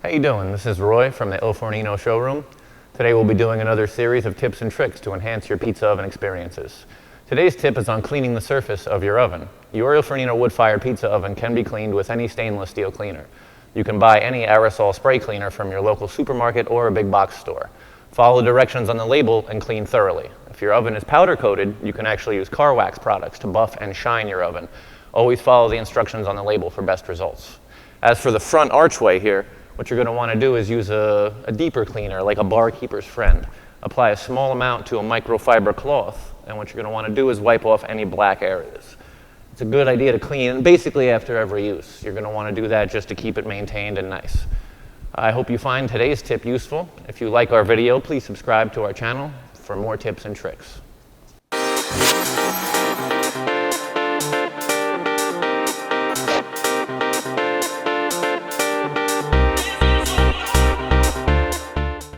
How you doing? This is Roy from the ilFornino Showroom. Today we'll be doing another series of tips and tricks to enhance your pizza oven experiences. Today's tip is on cleaning the surface of your oven. Your ilFornino wood-fired pizza oven can be cleaned with any stainless steel cleaner. You can buy any aerosol spray cleaner from your local supermarket or a big box store. Follow the directions on the label and clean thoroughly. If your oven is powder coated, you can actually use car wax products to buff and shine your oven. Always follow the instructions on the label for best results. As for the front archway here, what you're going to want to do is use a deeper cleaner, like a barkeeper's friend. Apply a small amount to a microfiber cloth, and what you're going to want to do is wipe off any black areas. It's a good idea to clean basically after every use. You're going to want to do that just to keep it maintained and nice. I hope you find today's tip useful. If you like our video, please subscribe to our channel for more tips and tricks.